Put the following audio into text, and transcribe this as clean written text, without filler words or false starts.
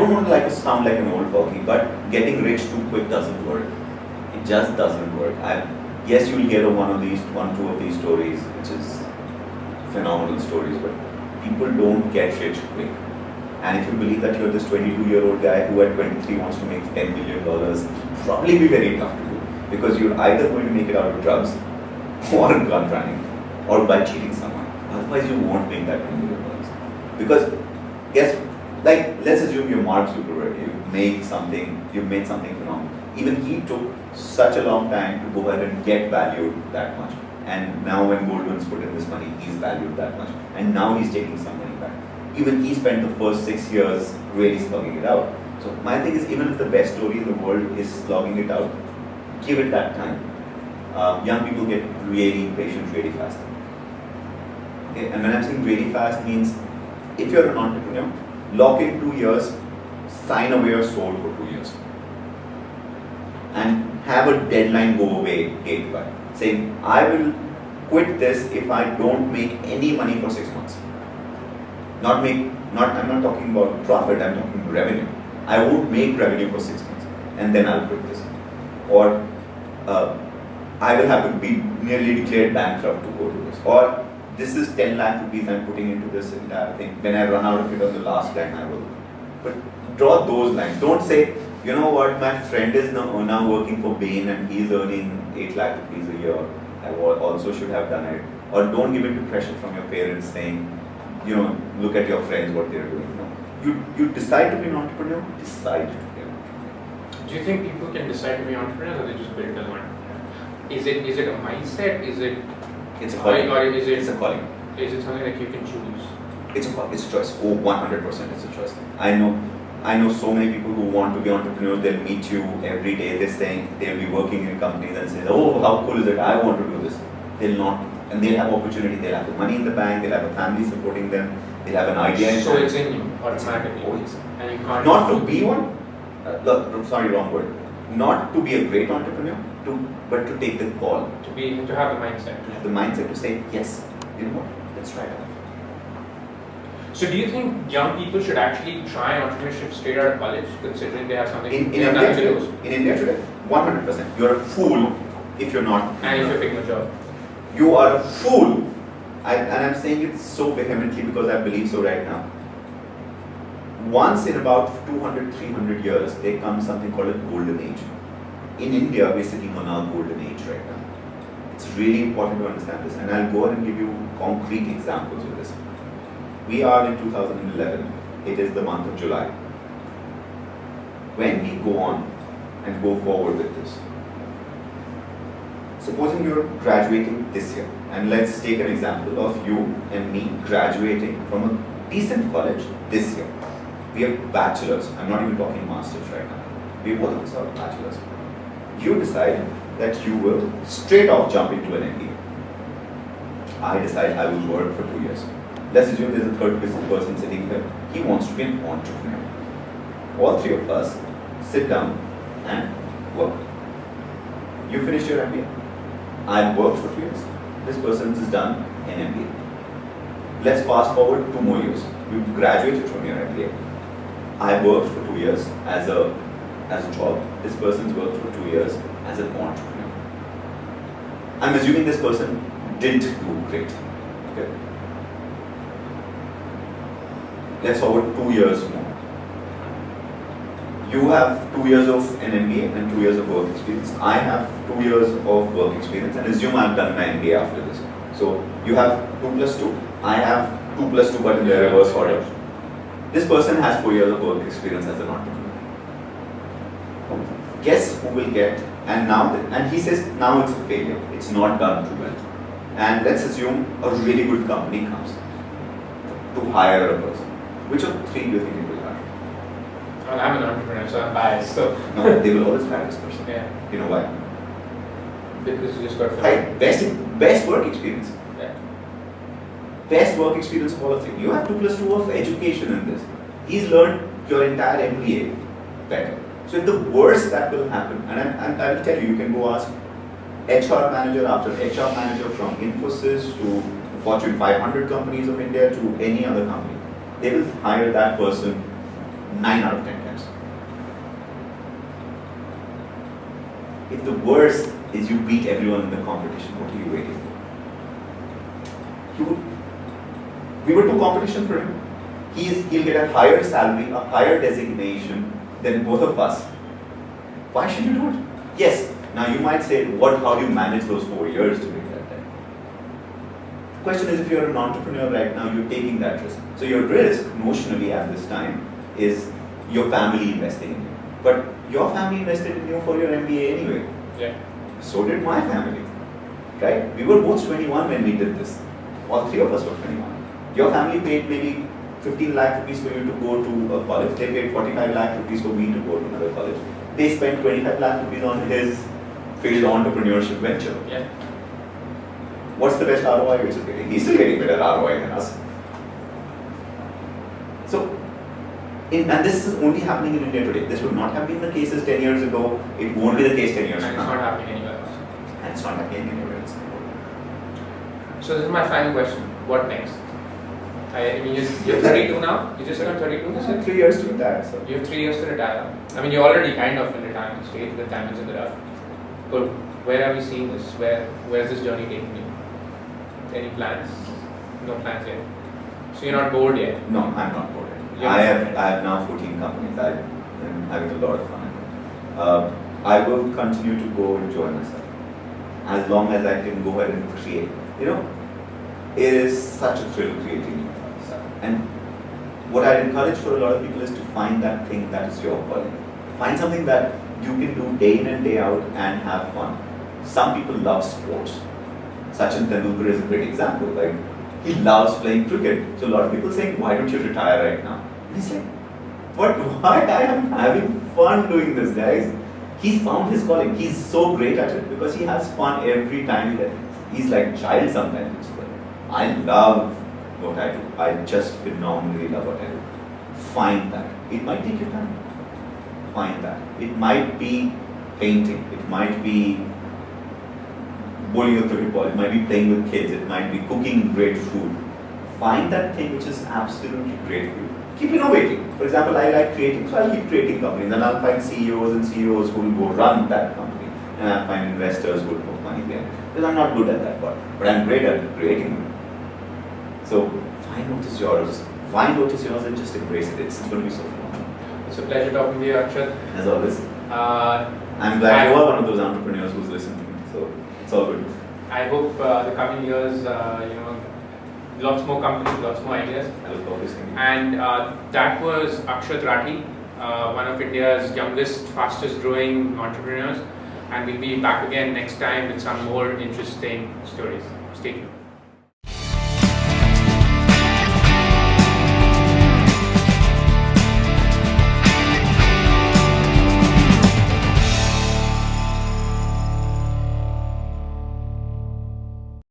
don't want to sound like an old fogey, but getting rich too quick doesn't work. It just doesn't work. Yes, you'll hear one, two of these stories, which is phenomenal stories, but people don't get rich quick. And if you believe that you're this 22-year-old guy who at 23 wants to make $10 million, probably be very tough to do, because you're either going to make it out of drugs or gun running or by cheating someone. Otherwise, you won't make that $10 million. Because let's assume you're Mark Zuckerberg. You've made something phenomenal. Even he took such a long time to go ahead and get valued that much. And now when Goldman's put in this money, he's valued that much. And now he's taking some money back. Even he spent the first 6 years really slugging it out. So my thing is, even if the best story in the world is slugging it out, give it that time. Young people get really impatient really fast. Okay? And when I'm saying really fast means, if you're an entrepreneur, lock in 2 years, sign away your soul for 2 years. And have a deadline go away date by. Saying, I will quit this if I don't make any money for 6 months. I'm not talking about profit, I'm talking revenue. I won't make revenue for 6 months and then I'll quit this. Or I will have to be nearly declared bankrupt to go to this. Or this is 10 lakh rupees I'm putting into this entire thing. When I run out of it on the last line, I will. But draw those lines. Don't say, you know what, my friend is now working for Bain and he's earning 8 lakh rupees a year. I also should have done it. Or don't give in to pressure from your parents saying, look at your friends, what they're doing. No. You decide to be an entrepreneur, decide to be an entrepreneur. Do you think people can decide to be entrepreneurs, or they just build as entrepreneurs? Is it a mindset? It's a calling. Or is it, it's a calling. Is it something that you can choose? It's a choice. Oh, 100% it's a choice. I know so many people who want to be entrepreneurs. They'll meet you every day. They'll be working in companies and say, oh, how cool is it? I want to do this. They'll not, and they'll have opportunity. They'll have the money in the bank. They'll have a family supporting them. They'll have an idea. So it's in you automatically. Oh, yes. And you can't. Not to be one. Sorry, wrong word. Not to be a great entrepreneur, but to take the call. To have the mindset. To have the mindset to say, yes, you know what? Let's try it out. So do you think young people should actually try entrepreneurship straight out of college, considering they have something in India today, 100%. You're a fool if you're not. And if you're picking a job. You are a fool. And I'm saying it so vehemently because I believe so right now. Once in about 200, 300 years, there comes something called a golden age. In India, we're sitting on our golden age right now. It's really important to understand this, and I'll go ahead and give you concrete examples of this. We are in 2011. It is the month of July. When we go on and go forward with this, supposing you're graduating this year, and let's take an example of you and me graduating from a decent college this year. We are bachelors. I'm not even talking masters right now. We both of us are bachelors. You decide that you will straight off jump into an MBA. I decide I will work for 2 years. Let's assume there's a third person sitting here. He wants to be an entrepreneur. All three of us sit down and work. You finished your MBA. I've worked for 2 years. This person has done an MBA. Let's fast forward 2 more years. You graduated from your MBA. I worked for 2 years as a job. This person's worked for 2 years as an entrepreneur. I'm assuming this person didn't do great. Okay. Let's forward 2 years more. You have 2 years of an MBA and 2 years of work experience. I have 2 years of work experience, and assume I've done my MBA after this. So you have 2 plus 2. I have 2 plus 2, but in the reverse order. This person has 4 years of work experience as an entrepreneur. Guess who will get, and he says now it's a failure. It's not done too well. And let's assume a really good company comes to hire a person. Which of the 3 do you think it will hire? Well, I'm an entrepreneur, so I'm biased. So no, they will always hire this person. Yeah. You know why? Because you just got best work experience. Yeah. Best work experience of all of you. You have 2 plus 2 of education in this. He's learned your entire MBA better. So if the worst that will happen, and I will tell you, you can go ask HR manager after HR manager from Infosys to Fortune 500 companies of India to any other company. They will hire that person 9 out of 10 times. If the worst is you beat everyone in the competition, what are you waiting for? We will do competition for him. He'll get a higher salary, a higher designation than both of us. Why should you do it? Yes, now you might say, how do you manage those 4 years to make that time? The question is, if you're an entrepreneur right now, you're taking that risk. So your risk, notionally at this time, is your family investing in you. But your family invested in you for your MBA anyway. Yeah. So did my family, right? We were both 21 when we did this. All 3 of us were 21. Your family paid maybe 15 lakh rupees for you to go to a college. They paid 45 lakh rupees for me to go to another college. They spent 25 lakh rupees on his failed entrepreneurship venture. Yeah. What's the best ROI which is getting? He's still getting better ROI than us. So, and this is only happening in India today. This would not have been the case 10 years ago. It won't be the case 10 years from And now. it's not happening anywhere else. And it's not happening anywhere else. So this is my final question. What next? I mean, you're 32 now? You just turned 32 this year? 3 years to retire, so. You have 3 years to retire. I mean, you're already kind of in retirement stage, the time is in the rough. But where are we seeing this? Where's this journey taking you? Any plans? No plans yet. So you're not bored yet? No, I'm not bored. Yeah. I have now 14 companies. I'm having a lot of fun. I will continue to go enjoy myself as long as I can go ahead and create. It is such a thrill creating stuff. And what I encourage for a lot of people is to find that thing that is your calling. Find something that you can do day in and day out and have fun. Some people love sports. Sachin Tendulkar is a great example. Like, he loves playing cricket. So a lot of people saying, why don't you retire right now? And he's like, but why? I am having fun doing this, guys. He's found his calling. He's so great at it because he has fun every time he's like a child sometimes. I love what I do. I just phenomenally love what I do. Find that. It might take you time. Find that. It might be painting. It might be bowling a cricket ball. It might be playing with kids. It might be cooking great food. Find that thing which is absolutely great for you. Keep innovating. For example, I like creating, so I'll keep creating companies. And I'll find CEOs who will go run that company. And I'll find investors who will put money there. Because I'm not good at that part. But I'm great at creating them. So find what is yours. Find what is yours and just embrace it. It's going to be so fun. It's a pleasure talking to you, Akshat. As always. I'm glad you are one of those entrepreneurs who's listened to me. So it's all good. I hope the coming years, lots more companies, lots more ideas. I look forward to seeing you. And that was Akshat Rathee, one of India's youngest, fastest growing entrepreneurs. And we'll be back again next time with some more interesting stories. Stay tuned.